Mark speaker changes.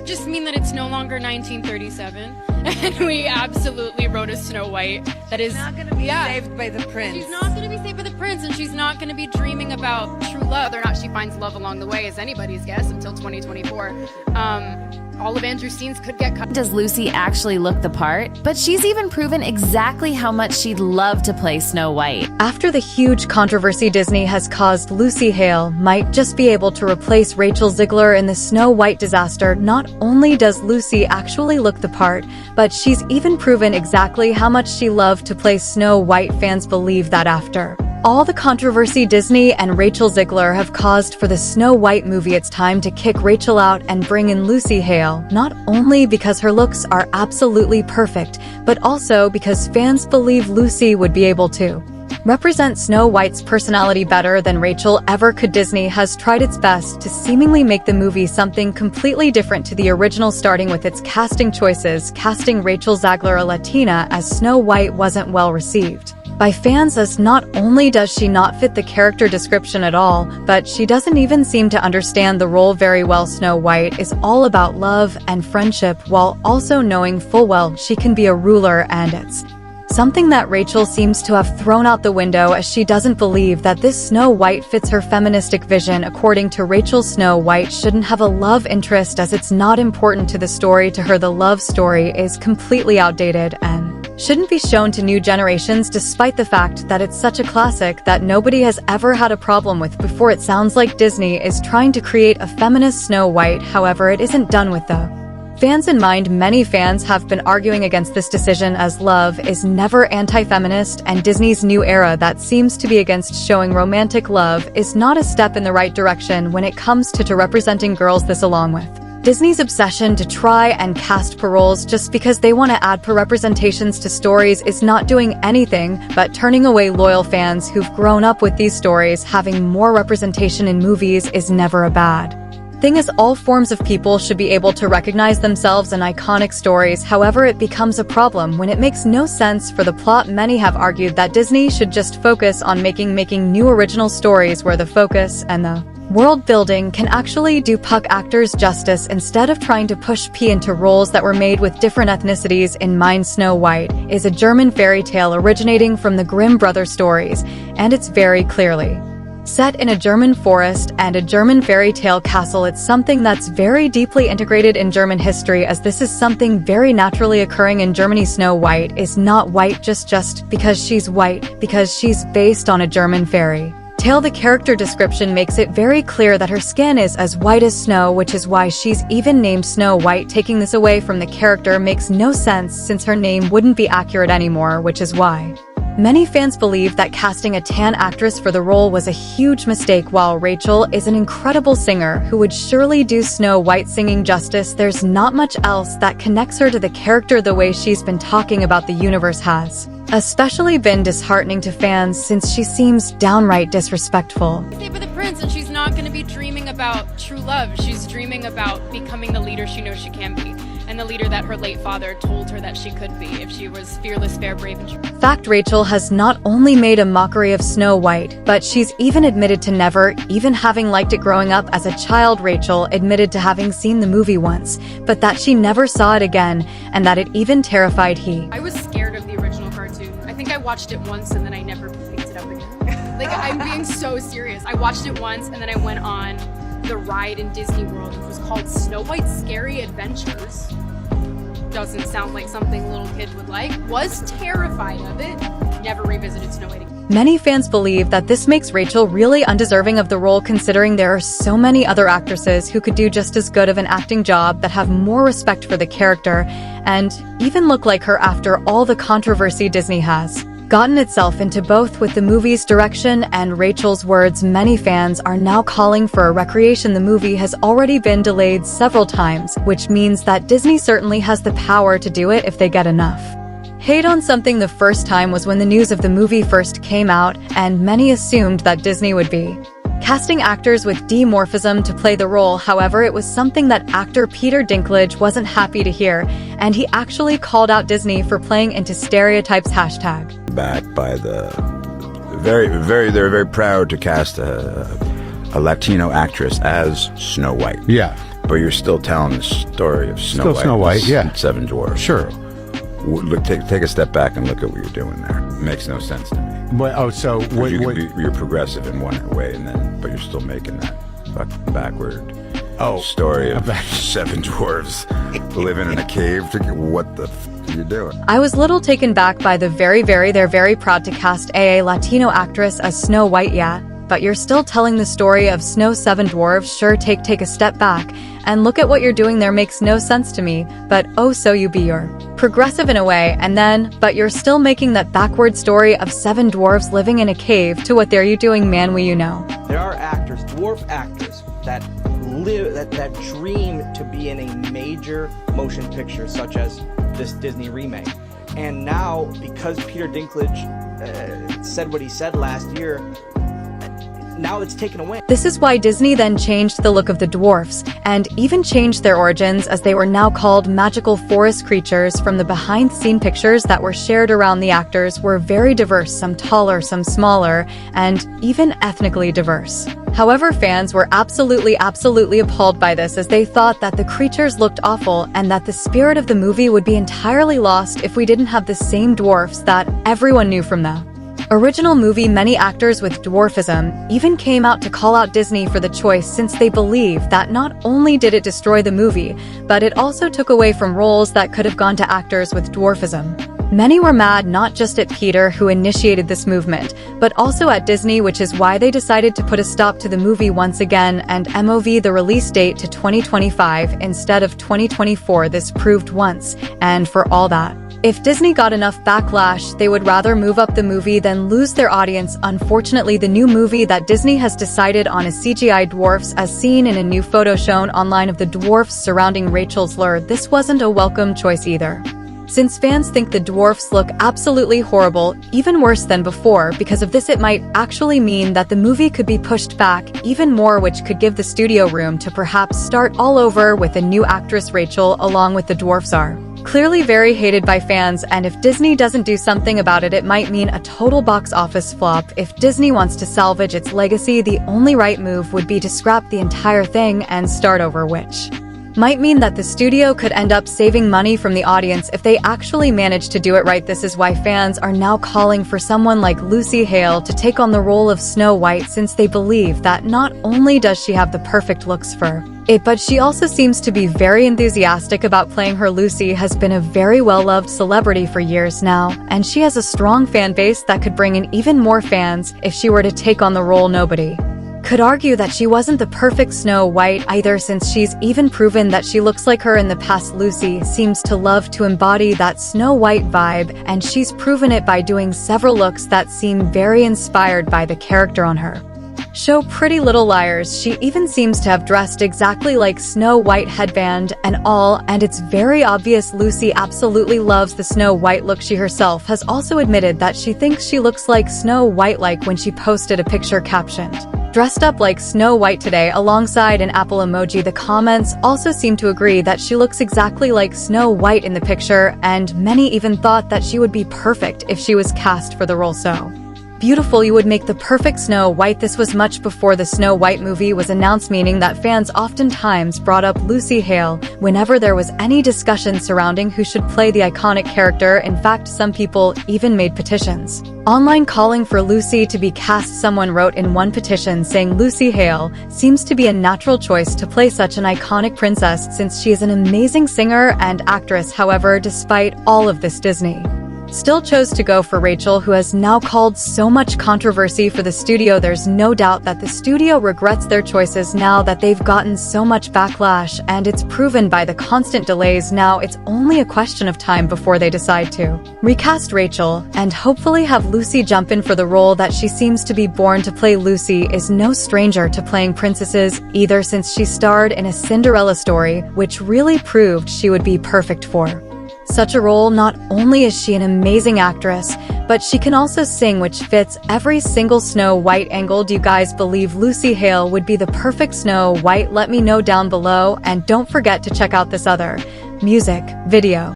Speaker 1: just mean that it's no longer 1937, and we absolutely wrote a Snow White that is
Speaker 2: not going to be saved by the prince.
Speaker 1: She's not going to be saved by the prince, and she's not going to be dreaming about true love. Whether or not she finds love along the way is anybody's guess until 2024. All of Andrew's scenes could get cut.
Speaker 3: Does Lucy actually look the part? But she's even proven exactly how much she'd love to play Snow White.
Speaker 4: After the huge controversy Disney has caused, Lucy Hale might just be able to replace Rachel Zegler in the Snow White disaster. Not only does Lucy actually look the part, but she's even proven exactly how much she loved to play Snow White. Fans believe that after all the controversy Disney and Rachel Zegler have caused for the Snow White movie, it's time to kick Rachel out and bring in Lucy Hale, not only because her looks are absolutely perfect, but also because fans believe Lucy would be able to represent Snow White's personality better than Rachel ever could. Disney has tried its best to seemingly make the movie something completely different to the original, starting with its casting choices. Casting Rachel Zegler, a Latina, as Snow White wasn't well received by fans, as not only does she not fit the character description at all, but she doesn't even seem to understand the role very well. Snow White is all about love and friendship, while also knowing full well she can be a ruler, and it's something that Rachel seems to have thrown out the window, as she doesn't believe that this Snow White fits her feministic vision. According to Rachel, Snow White shouldn't have a love interest as it's not important to the story. To her, the love story is completely outdated and shouldn't be shown to new generations, despite the fact that it's such a classic that nobody has ever had a problem with before. It sounds like Disney is trying to create a feminist Snow White, however it isn't done with the fans in mind. Many fans have been arguing against this decision, as love is never anti-feminist, and Disney's new era that seems to be against showing romantic love is not a step in the right direction when it comes to representing girls. This, along with Disney's obsession to try and cast per roles just because they want to add per representations to stories, is not doing anything but turning away loyal fans who've grown up with these stories. Having more representation in movies is never a bad thing, as all forms of people should be able to recognize themselves in iconic stories. However, it becomes a problem when it makes no sense for the plot. Many have argued that Disney should just focus on making new original stories where the focus and the world building can actually do puck actors justice, instead of trying to push P into roles that were made with different ethnicities in mind. Snow White is a German fairy tale originating from the Grimm brothers stories, and it's very clearly set in a German forest and a German fairy tale castle. It's something that's very deeply integrated in German history, as this is something very naturally occurring in Germany. Snow White is not white just because she's white, because she's based on a German fairy tale. The character description makes it very clear that her skin is as white as snow, which is why she's even named Snow White. Taking this away from the character makes no sense, since her name wouldn't be accurate anymore, which is why many fans believe that casting a tan actress for the role was a huge mistake. While Rachel is an incredible singer who would surely do Snow White singing justice, there's not much else that connects her to the character. The way she's been talking about the universe has especially been disheartening to fans, since she seems downright disrespectful.
Speaker 1: Stay for the prince, and she's not going to be dreaming about true love. She's dreaming about becoming the leader she knows she can be, and the leader that her late father told her that she could be if she was fearless, fair, brave, and true.
Speaker 4: Fact, Rachel has not only made a mockery of Snow White, but she's even admitted to never even having liked it growing up. As a child, Rachel admitted to having seen the movie once, but that she never saw it again, and that it even terrified her.
Speaker 1: I was scared of the original cartoon. I think I watched it once and then I never picked it up again. Like, I'm being so serious. I watched it once and then I went on the ride in Disney World, which was called Snow White's Scary Adventures. Doesn't sound like something a little kid would like. Was terrified of it. Never revisited Snow White again.
Speaker 4: Many fans believe that this makes Rachel really undeserving of the role, considering there are so many other actresses who could do just as good of an acting job, that have more respect for the character, and even look like her. After all the controversy Disney has gotten itself into, both with the movie's direction and Rachel's words, many fans are now calling for a recreation. The movie has already been delayed several times, which means that Disney certainly has the power to do it if they get enough hate on something. The first time was when the news of the movie first came out, and many assumed that Disney would be casting actors with dimorphism to play the role. However, it was something that actor Peter Dinklage wasn't happy to hear, and he actually called out Disney for playing into stereotypes. Hashtag
Speaker 5: backed by the they're very proud to cast a Latino actress as Snow White.
Speaker 6: Yeah.
Speaker 5: But you're still telling the story of Snow
Speaker 6: Still
Speaker 5: White.
Speaker 6: Snow White, yeah.
Speaker 5: And Seven Dwarfs.
Speaker 6: Sure.
Speaker 5: Look, take a step back and look at what you're doing there. It makes no sense to me.
Speaker 6: So what?
Speaker 5: You're progressive in one way, but you're still making that fucking backward story of seven dwarves living in a cave. What the f*** are you doing?
Speaker 4: I was little taken back by they're very proud to cast a Latino actress as Snow White, yeah. But you're still telling the story of Snow Seven Dwarves. Sure, take a step back and look at what you're doing there. Makes no sense to me, but oh, so you be. You're progressive in a way, and then, but you're still making that backward story of seven dwarves living in a cave to what are you doing, man? Will you know?
Speaker 7: There are actors, dwarf actors, that live, that dream to be in a major motion picture such as this Disney remake. And now, because Peter Dinklage said what he said last year, now it's taken away.
Speaker 4: This is why Disney then changed the look of the dwarfs, and even changed their origins, as they were now called magical forest creatures. From the behind-the-scene pictures that were shared around, the actors were very diverse, some taller, some smaller, and even ethnically diverse. However, fans were absolutely appalled by this, as they thought that the creatures looked awful and that the spirit of the movie would be entirely lost if we didn't have the same dwarfs that everyone knew from the original movie. Many actors with dwarfism even came out to call out Disney for the choice, since they believe that not only did it destroy the movie, but it also took away from roles that could have gone to actors with dwarfism. Many were mad not just at Peter, who initiated this movement, but also at Disney, which is why they decided to put a stop to the movie once again and move the release date to 2025 instead of 2024. This proved once and for all that if Disney got enough backlash, they would rather move up the movie than lose their audience. Unfortunately, the new movie that Disney has decided on is CGI dwarfs, as seen in a new photo shown online of the dwarfs surrounding Rachel Zegler. This wasn't a welcome choice either, since fans think the dwarfs look absolutely horrible, even worse than before. Because of this, it might actually mean that the movie could be pushed back even more, which could give the studio room to perhaps start all over with a new actress. Rachel, along with the dwarfs, are clearly very hated by fans, and if Disney doesn't do something about it, it might mean a total box office flop. If Disney wants to salvage its legacy, the only right move would be to scrap the entire thing and start over, which might mean that the studio could end up saving money from the audience if they actually manage to do it right. This is why fans are now calling for someone like Lucy Hale to take on the role of Snow White, since they believe that not only does she have the perfect looks for it, but she also seems to be very enthusiastic about playing her. Lucy has been a very well-loved celebrity for years now, and she has a strong fan base that could bring in even more fans if she were to take on the role. Nobody could argue that she wasn't the perfect Snow White either, since she's even proven that she looks like her in the past. Lucy seems to love to embody that Snow White vibe, and she's proven it by doing several looks that seem very inspired by the character on her show Pretty Little Liars. She even seems to have dressed exactly like Snow White, headband and all, and it's very obvious Lucy absolutely loves the Snow White look. She herself has also admitted that she thinks she looks like Snow White, like when she posted a picture captioned "dressed up like Snow White today" alongside an apple emoji. The comments also seem to agree that she looks exactly like Snow White in the picture, and many even thought that she would be perfect if she was cast for the role. So beautiful, you would make the perfect Snow White. This was much before the Snow White movie was announced, meaning that fans oftentimes brought up Lucy Hale whenever there was any discussion surrounding who should play the iconic character. In fact, some people even made petitions online calling for Lucy to be cast. Someone wrote in one petition saying Lucy Hale seems to be a natural choice to play such an iconic princess, since she is an amazing singer and actress. However, despite all of this, Disney still chose to go for Rachel, who has now caused so much controversy for the studio. There's no doubt that the studio regrets their choices now that they've gotten so much backlash, and it's proven by the constant delays. Now it's only a question of time before they decide to recast Rachel and hopefully have Lucy jump in for the role that she seems to be born to play. Lucy is no stranger to playing princesses either, since she starred in a Cinderella story, which really proved she would be perfect for such a role. Not only is she an amazing actress, but she can also sing, which fits every single Snow White angle. Do you guys believe Lucy Hale would be the perfect Snow White? Let me know down below, and don't forget to check out this other music video.